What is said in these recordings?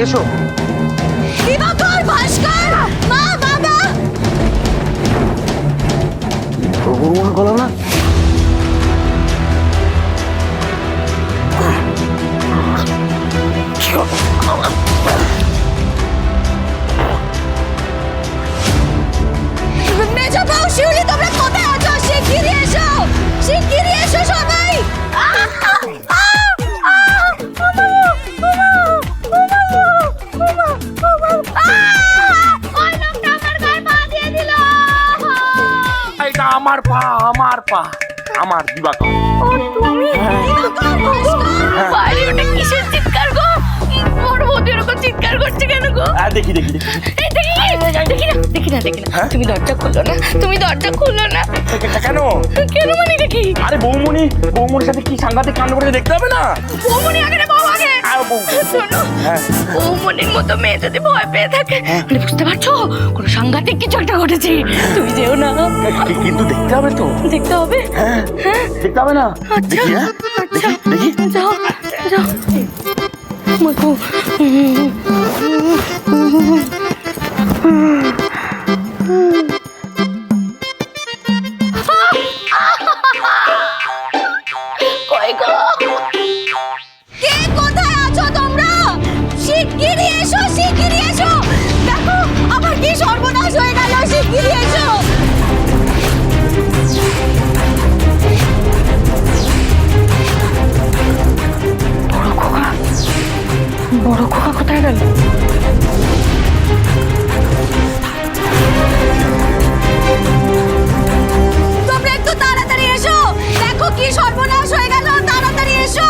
এসো। দিবাকর, ভাস্কর, মা, বাবা। মনে করলাম না। মেজো বউ, শিউলি, তোমরা কোথায় আছো? শিগগিরই এসো, শিগগিরই এসো সবাই। এটা আমার পা, আমার পা, আমার দিবাকর। দিবাকর, ভাস্কর, বাইরে ওটা কিসের চিৎকার গো? বড় বৌদি এরকম চিৎকার করছে কেন গো? দেখি দেখি দেখি। এই দেখি না। তুমি দরজা খুলো না, তুমি দরজা খুলো না। কেন? কেন মানে দেখি? আরে বৌমনির সাথে কি সাংঘাতিক কাণ্ড করেছে দেখতে হবে না? বৌমনি আগে না, বউ আগে। বউ। শোনো, হ্যাঁ। বৌমনির মতো মেয়ে যদি ভয় পেয়ে থাকে, মানে বুঝতে পারছো কোনো সাংঘাতিক কিছু একটা ঘটেছে। তুমি যেও না। কিন্তু দেখতে হবে তো। দেখতে হবে? হ্যাঁ, দেখতে হবে না? আচ্ছা, দেখি, হ্যাঁ? আচ্ছা, দেখি। যাও। মাগো। কই গো? কে কোথায় আছো তোমরা? শিগগিরই এসো, শিগগিরই এসো। দেখো আবার কি সর্বনাশ হয়ে গেল, শিগগিরই এসো। বড় খোকা কোথায় গেল? তোমরা একটু তাড়াতাড়ি এসো, দেখো কি সর্বনাশ হয়ে গেল, তাড়াতাড়ি এসো।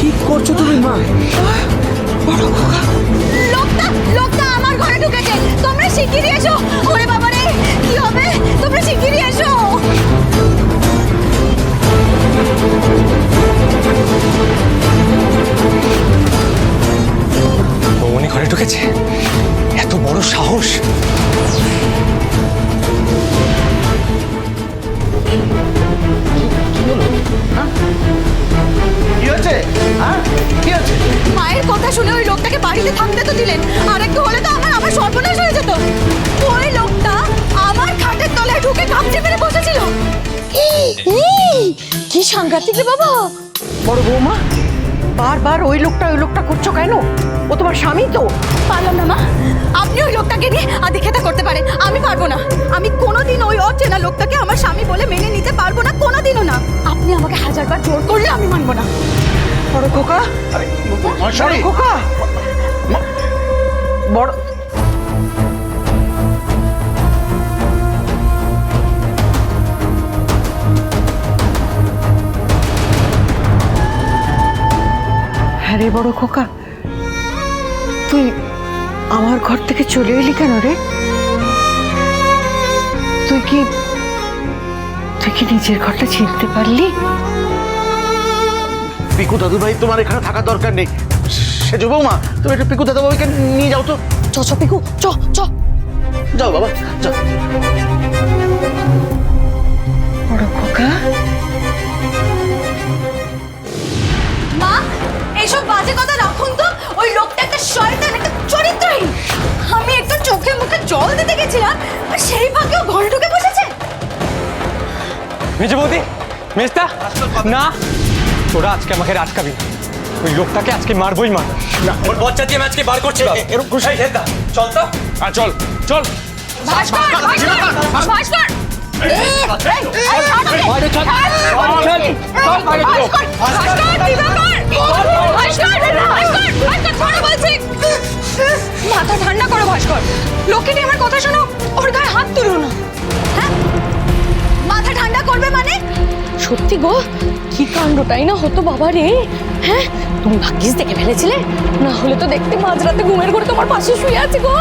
কি করছো তুমি মা? লোকটা আমার ঘরে ঢুকেছে, তোমরা শিগগিরই এসো। ওরে বাবা রে, কি হবে? তোমরা শিগগিরই এসো। বৌমনি ঘরে ঢুকেছে? এত বড় সাহস! কি হচ্ছে? কি হচ্ছে? মায়ের কথা শুনে ওই লোকটাকে বাড়িতে থাকতে তো দিলেন, আর একটু হলে তো আমার সর্বনাশ হয়ে যেত। ওই লোকটা আমার খাটের তলায় ঢুকে কামড়ে মেরে বসেছিল। কি সাংঘাতিক রে বাবা! বড় বৌমা, বারবার ওই লোকটা করছো কেন? ও তোমার স্বামী তো। পারলাম না মা, আপনি ওই লোকটাকে নিয়ে আদিক্ষেতা করতে পারেন, আমি পারবো না। আমি কোনোদিন ওই অচেনা লোকটাকে আমার স্বামী বলে মেনে নিতে পারবো না, কোনোদিনও না। আপনি আমাকে 1000বার জোর করলে আমি মানবো না। বড় খোকা, বড় খোকা, বড় হ্যাঁ রে বড় খোকা, তুই আমার ঘর থেকে চলে এলি কেন রে? তুই কি নিজের ঘরটা চিনতে পারলি? পিকু দাদু ভাই তোমার এখানে থাকা দরকার নেই। সেজ বৌমা, তুমি একটু পিকু দাদু ভাইকে নিয়ে যাও তো। চ পিকু, চ। যাও বাবা, যাও। বড় খোকা, মা, এইসব বাজে কথা রাখুন তো। ওই লোকটা একটা শয়তান, একটা চরিত্রহীন। আমি একটু চোখে মুখে জল দিতে গেছিলাম, আর সেই ফাঁকেও ঘরে ঢুকে বসেছে। মেজে বৌদি, মেজদা, না, তোরা আজকে আমাকে আটকাবি না। ওই লোকটাকে আজকে মারবই মার। না, ওর বচ্চা দিয়ে আজকে বার করছি। এরকম ঘুষাই খেলতা। চল তো, চল চল। ভাস্কর, ভাস্কর, মাথা ঠান্ডা করো গো, কি কাণ্ডটাই না হতো বাবা রে। হ্যাঁ, তুমি ভাগ্যিস দেখে ফেলেছিলে, না হলে তো দেখতে মাঝরাতে ঘুমের ঘরে তোমার পাশে শুয়ে আছে গো।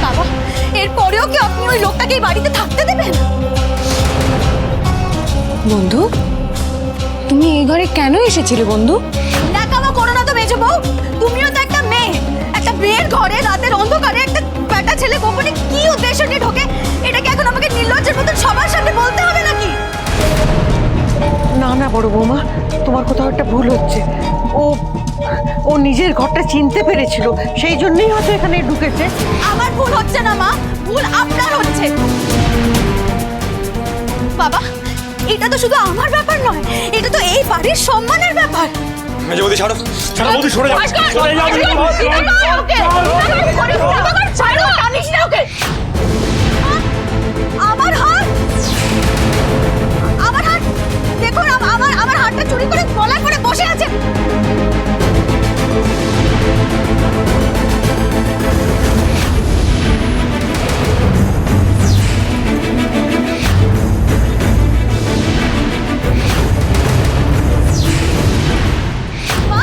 বাবা, এরপরেও কি আপনি ওই লোকটাকে এই বাড়িতে থাকতে দেবেন? বন্ধু, তুমি এই ঘরে কেন এসেছিলে বন্ধু? ন্যাকামো করো না তো মেজো বউ, তুমিও তো একটা মেয়ে। একটা মেয়ের ঘরে রাতের অন্ধকারে একটা বেটা ছেলে গোপনে কি উদ্দেশ্য নিয়ে ঢোকে, এটা কি এখন আমাকে নির্লজ্জের মতন সবার সামনে বলতে হবে নাকি? না না বড় বৌমা, তোমার কোথাও একটা ভুল হচ্ছে। ও ও নিজের ঘরটা চিনতে পেরেছিল, সেই জন্যই হয়তো এখানে ঢুকেছে। আমার ভুল হচ্ছে না মা, ভুল আপনার হচ্ছে। বাবা, এটা তো শুধু আমার ব্যাপার নয়, এটা তো এই বাড়ির সম্মানের ব্যাপার। মেজে বৌদি ছাড়ো, ছাড়ো বৌদি, সরে যাও, সরে যাও। আমার হাত, আমার হাত দেখুন, আমার হাতটা চুরি করে গলায় করে বসে আছে। মা,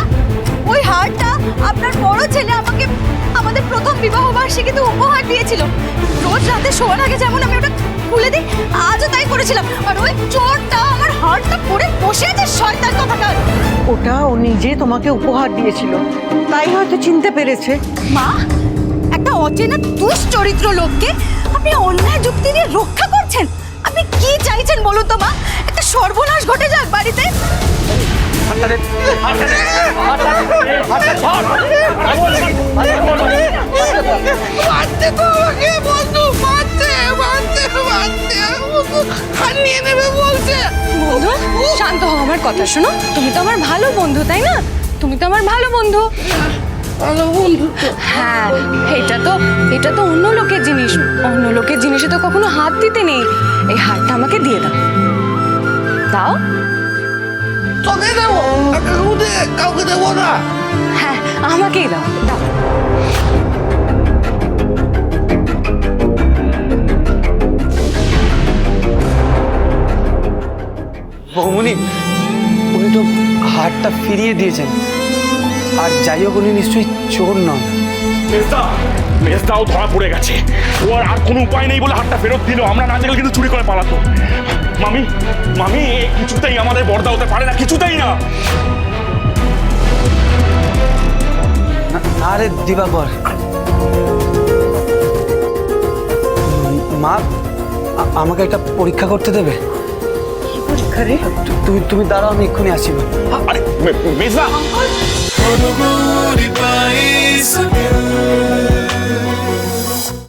ওই হারটা আপনার বড় ছেলে আমাকে আমাদের প্রথম বিবাহ বার্ষিকীতে উপহার দিয়েছিল। রোজ রাতে শোয়ার আগে যেমন আমি ওটা খুলে দিই, আজও তাই করেছিলাম। আর ওই চোরটা আমার হারটা পরে বসে আছে, শয়তান কথাকার। ওটা ও নিজে তোমাকে উপহার দিয়েছিল, তাই হয়তো চিনতে পেরেছে। মা, একটা অচেনা দুশ্চরিত্র লোককে আপনি অন্যায় যুক্তি দিয়ে রক্ষা করছেন। আপনি কি চাইছেন বলুন তো মা? একটা সর্বনাশ ঘটে যাক বাড়িতে। মারতে তো আমাকে বন্ধু, মারতে মারতে মারতে হারিয়ে নেবে বলছে। বন্ধু, শান্ত হও, আমার কথা শোনো। তুমি তো আমার ভালো বন্ধু, তাই না? তুমি তো আমার ভালো বন্ধু। ভালো বন্ধু তো। হ্যাঁ, এটা তো অন্য লোকের জিনিস। অন্য লোকের জিনিসে তো কখনো হাত দিতে নেই। এই হাতটা আমাকে দিয়ে দাও। দাও। তোকে দেবো, কাউকে দেবো না। হ্যাঁ, আমাকেই দাও, দাও। বৌমনি, উনি তো হারটা ফিরিয়ে দিয়েছেন, আর যাই হোক উনি নিশ্চয়ই চোর নন। মেজদাও ধরা পড়ে গেছে। ওর আর কোনো উপায় নেই বলে হাতটা ফেরত দিল। আমরা না দেখলে কিন্তু চুরি করে পালাতো। মামি, মামি, এ কিছুতেই আমাদের বর্দা হতে পারে না, কিছুতেই না। আরে দিবাকর, মা আমাকে একটা পরীক্ষা করতে দেবে? কি পরীক্ষা রে? তুমি দাঁড়াও, আমি এক্ষুনি আসি। আরে মেজদা,